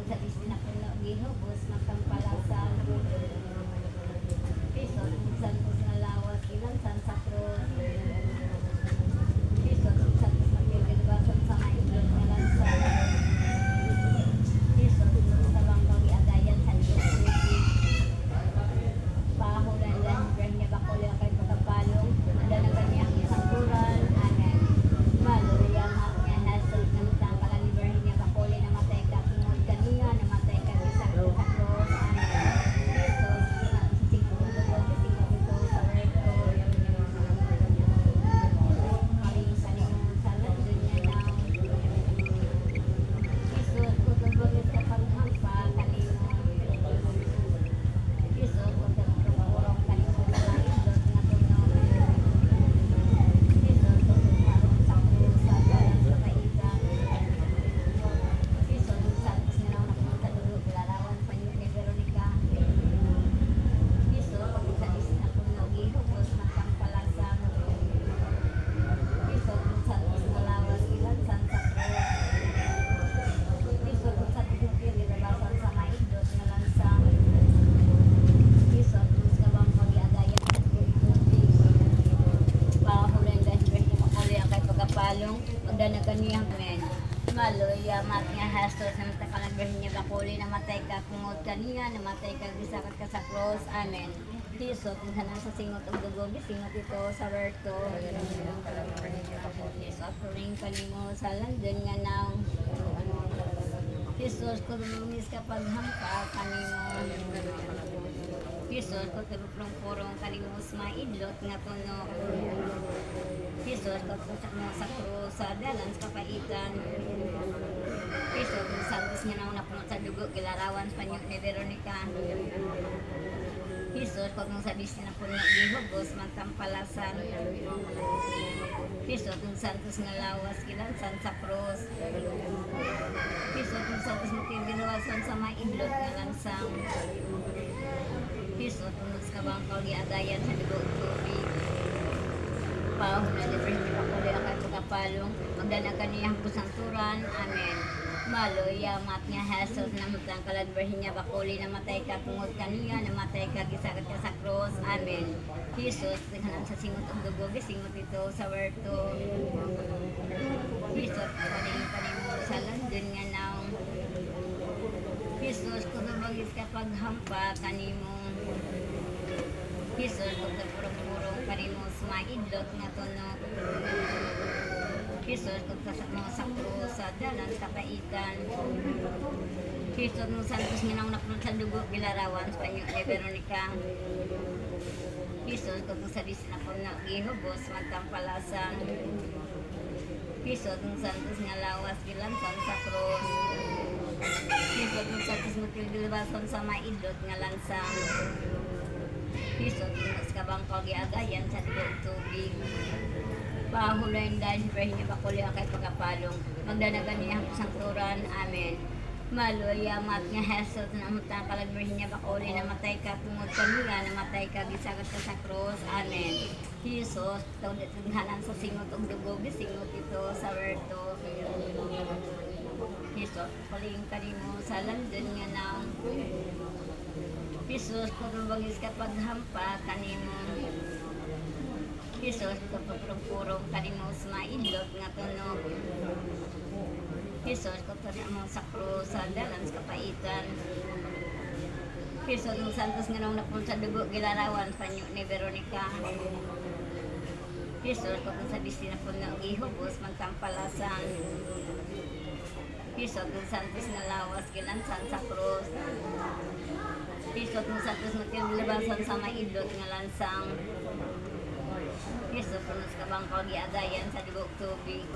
sa Disney ko na gihubos magkampalasan. Piso Santos nga lawas ilan Santa Cruz. Piso Santos magkilbasan sa Maidot nga lansa. Piso sa Bangkong Adayan sa Diyos. Pahulan lang niya bakuli kay pagkapalong. Ada na kanya ang isang kuran. Amen. Maluya niya hasol ng tangkalan liber niya bakuli na matay ka tungod kaniya na matay ka isa sa cross. Amen. Jesus sa tingko sa recto. Marisa ni sa landon niya na. Jesus kutubog sa paghampa kanimo. Jesus kutubog kanimo sa indot nga tunog. Jesus kutubog sa krus sa dalan sa kaigan. Jesus santos nga naman sa dulo larawan pa ni Veronica. Jesus kutubog sa isna puno gihubos magkampalasan. Jesus santos nga lawas ilan Santa Cruz. Jesus santos nga libasan sa maidot nga lansang. Jesus ka bang pag-iagayan sa tubig. Pahulan dahil pwede makuli ang kay pagkapalong. Magdanagan niya. Amen. Maluya, mat nga hastos na matakalag niya bakuli na matay ka kungod kaniya, na matay ka gisakat ka sa cross. Amen. Jesus, kung sanang sa singot ang dugo, singot ito sa werto. Jesus, turing kanimo sa landon nga nang. Jesus, kung lumis ka paghampa kanimo. Jesus, kung tulong-purong kanimo sa maidlot nga tunok. Jesus, kung sa krus sa dalan sa kapaitan. Jesus, kung santos nga nauna punot sa dugo, kilarawan sa panyo ni Veronica. Jesus, kung sa Disney na punot gihubos, magtampalasan. Jesus, kung santos nga lawas, kilan sa krus. Jesus, kung santos magkiginawasan sa maidlot nga lansang. Jesus, kung sa kabangkaw giagayan sa dugo tubig. Pahulan libre ni bakuli ang kay pagkapalong. Magdanagan niya ang kusangturan. Amen. Maluya, mat nga hasod na mutang kaladberhin niya bakuli na matay ka tungod kaniya, na matay ka gisakat ka sa cross. Amen. Jesus, tingnan sa singot ang dugo, singot ito sa werto. Jesus, kanimo sa landon nga naong. Jesus, kung nabagis ka paghampa kanimo. Jesus, kung purong-purong kanimo sa maidlot nga tunok. Jesus, kung sa krus sa dalan sa kapaitan. Jesus, nung santos nga nang napunod sa dugo, gilarawan sa panyo ni Veronica. Jesus, kung sa Disney na puno gihubos, magtampalasan. Jesus, nung santos nga lawas, gilansan sa krus. Jesus, nung santos magkilibason sa maidlot nga lansang. Jesus, kung sa kabangkaw giagayan sa tubig. Pahulan dahil pwede niya bakuli ang kay pagkapalong. Magdanagan niya ang sangturan. Amen. Maluya, mat nga hasot na mutang kalagberhin niya bakuli na matay ka tungod kaniya, na matay ka gisagat ka sa cross. Amen. Jesus, tawaghanan sa singot og dugo, singot ito sa werto. Jesus, paling kanimo sa landon nga nang. Jesus, kung bagis ka paghampa kanimo. Jesus, kapag-purong kanimo sa maidlot nga tunog. Jesus, kapag sa krus sa dalan sa kapaitan. Jesus, nung santos nga nung napun sa dugo, gilarawan panyo ni Veronica. Jesus, kapag sa Disney na punong gihubos, magtampalasan. Jesus, nung santos nga lawas, gilansan sa krus. Jesus, nung santos magkilibasan sa maidlot nga lansang. Jesus, punos ka bang giagayan sa dugog tubig.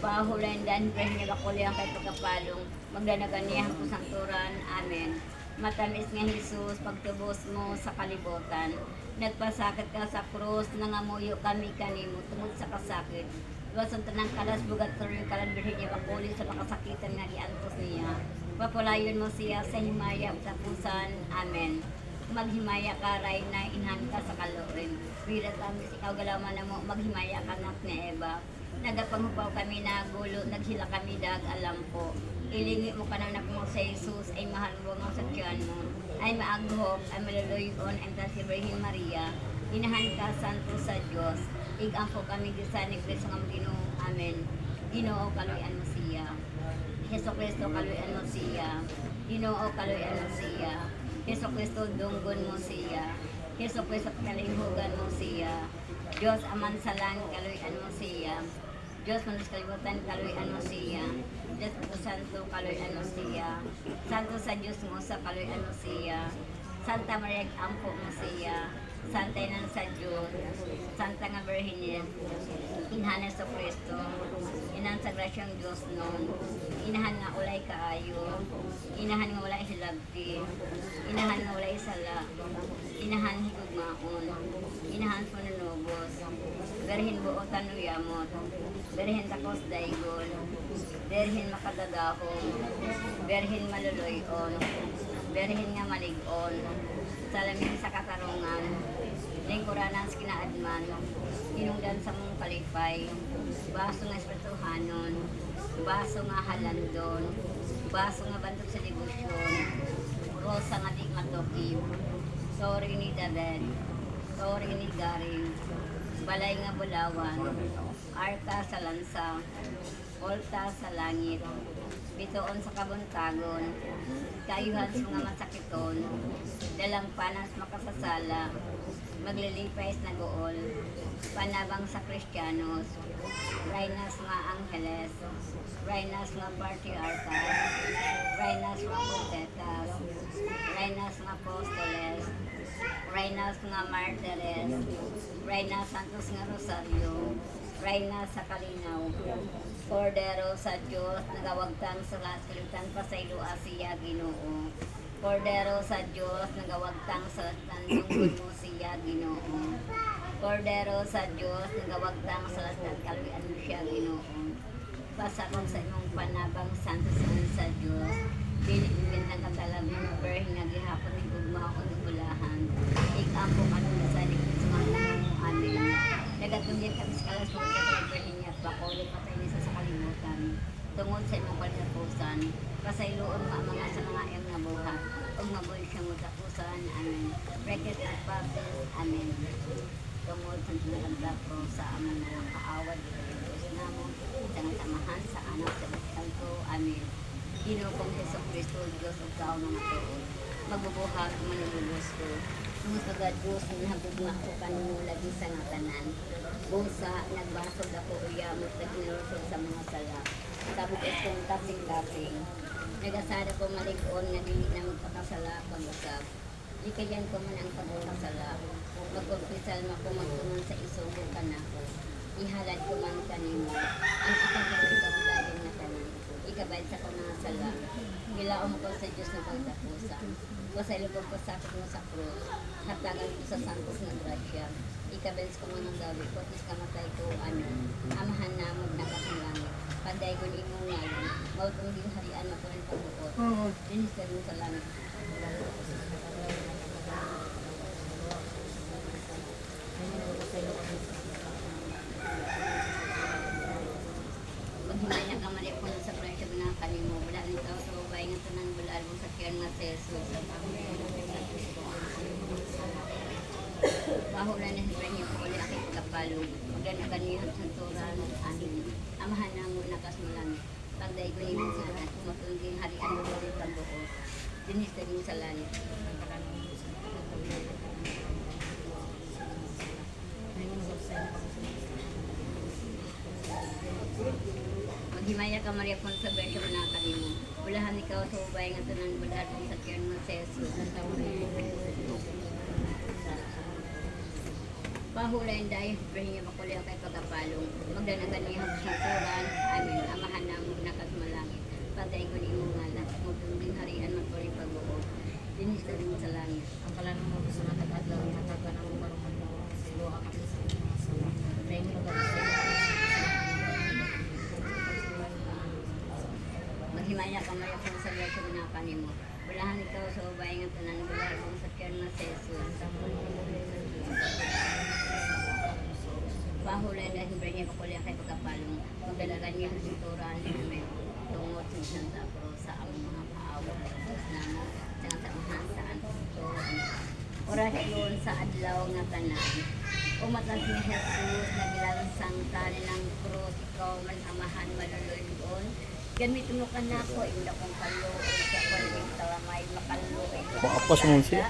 Pahulan dan pwede niya bakuli ang kay pagkapalong. Magdanagan niya ang kusangturan. Amen. Matamis nga Jesus, pagtubos mo sa kalibutan. Nagpasakit ka sa krus, nangamuyo kami kanimo tungod sa kasakit. Iwasan tanang kalas bugat tuloy kalanberhin niya bakuli sa makasakitan nga giantos niya. Papulayon mo siya sa himaya sa pusan. Amen. Maghimaya ka ray na inhan ka sa kalorin. Birat kami ikaw galaman na mo maghimaya ka nak ni Eva. Nagapanghupaw kami na gulo, naghila kami dag alam po. Ilingi mo ka na mo sa Jesus, ay mahal mo nga sa tiyan mo. Ay maaghop, ay maluluyon, ay si Virgin Maria. Inahan ka, santo sa Diyos. Igampo kami gisa ni Kristo ng Ginoo. Amen. Ginoo, kaluyan mo siya. Heso Kristo, kaluyan mo siya. Ginoo, kaluyan mo siya. Heso Kristo, dunggon mo siya. Heso Kristo, kalinghugan mo siya. Diyos, aman sa langit, kaluyan mo siya. Diyos, manos kalibutan, kaluyan mo siya. Diyos, Santo, kaluyan mo siya. Santo sa Diyos mo, sa kaluyan mo siya. Santa Maria, ampo mo siya. Santa Inan sa Diyos, Santa nga Birhen, Inahan sa Kristo, Inahan sa Grasyang Diyos noon, Inahan nga ulay kaayo, Inahan nga walay hilabti, Inahan nga walay sala, Inahan higugmaon, Inahan panunubos, Birhen buotan nuyamot, Birhen takos daigol, Birhen makadadahong, Birhen maluluyon, Birhen nga maligon, salamin sa katarungan, lingkuranan sa kinaadman, hinungdan sa mong kalipay, baso nga espirituhanon, baso nga halandon, baso nga bantot sa debosyon, rosa nga di matokib, sorry ni David, sorry ni Garing, balay nga bulawan, arka sa lansa, olta sa langit, bitoon sa kabuntagon, kayuhan sa mga masakiton, dalang panas makasasala, maglilipay na gool, panabang sa Kristiyanos, rainas mga angheles, rainas mga patriarchas, rainas mga profetas, rainas mga apostoles, rainas mga martires, rainas santos nga rosaryo, rainas sa kalinaw, Cordero sa Diyos, nagawagtang sa lahat kalimutan pa sa ilo siya Ginoo. Cordero sa Diyos, nagawagtang sa tandunggon mo siya Ginoo. Cordero sa Diyos, nagawagtang sa lahat kaluyan mo siya Ginoo. Pasakon sa imong panabang santo sa Diyos, pinipin ng katalag ng birhen nga gihapon ng gugmaon ng bulahan. Ikampo kanong sa likod sa mga amin. Nagatunggit kami sa kalas ng birhen niya at bakulit patay niya sa kalimutan. Tungod sa imong kalinapusan, pasayloon mo ang mga sa mga iyong nabuhat. Kung mabuhay siyang utapusan, amen. Brekit at papel, amen. Tungod sa tinaganda ko sa amang mga kaawad, Diyos namo, sa samahan sa anak sa Batikal ko, amen. Ginoo kong Heso Kristo, Diyos o tao na matuod. Magbubuhat kung manulubos ko. Kung sagad Diyos, nahagugma ko kanino lagi sa nga tanan. Busa, nagbasog ako uyamot na kinurusog sa mga sala. Sabot kong kasing-kasing. Nagasada ko malig-on na dili na magpakasala pag-usap. Ikayan ko man ang pagkakasala. Magpagpisal mo ko magtunan sa isugo ka na ko. Ihalad ko man kanimo. Ang akong kapagkakalain na tanan. Ikabayad sa ko mga sala. Gilaom ko sa Diyos na pagtapusan. Pasaylo ko pasakit mo sa krus. Hatagan ko sa santos ng grasya. Ikabens ko mga gawi ko. Is kamatay ko amin. Amahan na magnakas-langit. Panday ko ni mong ngayon. Mautong din harian na ko rin pagbuot. Dinisal mo sa langit. Maghimay na kamali po na sa presyo na kanimo. Wala rin tao sa babay nga tanang bulal mo sa kiyan nga seso. Bahulan na hibra niyo po ulit akit kapalong. Magdanagan niyo ang santuran anin. Amahan na mo nakas mo lang. Pagday ko niyo sa lahat. Kumatunding harian mo ulit ang buo. Dinista niyo sa langit. Maghimaya ka Maria Pon sa bersyo na kanimo. Bulahan ikaw sa ubay nga tanan bulal mo sa kiyan nga seso. Pahulayin dahil bring niya makuliw kay pagkapalong. Magdanagan niya ang santuran. Amin. Amahan na mo nakasmalangit. Patay ko ni mong ngalat. Magdungding harian magpuli pag-uo. Dinis ka rin sa langit. Ang kalan mo sa mga tagadlaw, hatagan ang marunong mo sa ilo ang kapis sa mga sala. May mga kapis Maghimaya ka Maria Pon sa bersyo na kanimo. Bulahan ikaw sa ubay nga tanan bulal mo sa kiyan nga seso. pahulay na himbre niya pakulya kay pagkapalong. Magdalagan niya ang sinturan niya may tungod sa Santa Cruz sa ang mga paawa sa Diyos na mo. Sa mahasaan. So, orasyon sa adlaw nga tanan. Umatas ni Jesus, naglansang tali ng krus, ikaw man amahan malulungon. Gamit mo ka na ko, ila kong kaluoy sa kwaling talamay, makaluoy. Maapas mo siya.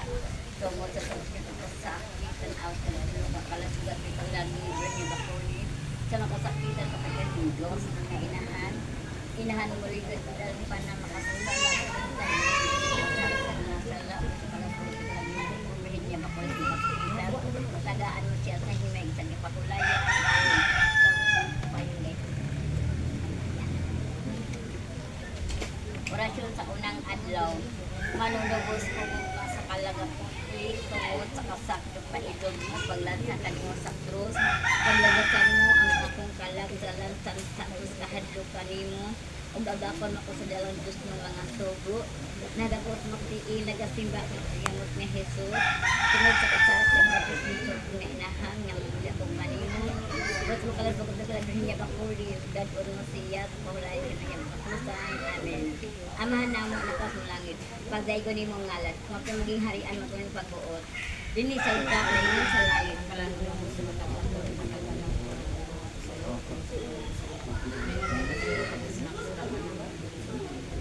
Tungod sa pagkita ko sa akitan, out sa mga kakalasugat, may paglalibre ni Bakuli. Sa makasakitan sa kanyang Diyos, ang inahan. Inahan mo rin sa dalpan na makasala. Tagaan mo siya sa himay sa ipakulayan. Orasyon sa unang adlaw. Manunubos ko sa kalagaputi, tungod sa kasakto pa idog mo, paglansakan mo sa krus, paglagasan mo ang akong kalag sa lansan sa krus kahadlo kanimo, ug agapon ako sa dalang Diyos ng mga sugo, nagapos magtiil, nagasimba ng yamot ni Jesus, tungod sa kasarat ng kapos nito na inahang ng mula kong manimo, buat mo kalas bakit naglagan niya bakuli, dadon mo siya, pahulayan ka na niya makapusan, amen. Amahan na mo nakas mo langit, pagday ko ni mong ngalat, magpamaging harian mo ito yung pagbuot, dini sa ika, sa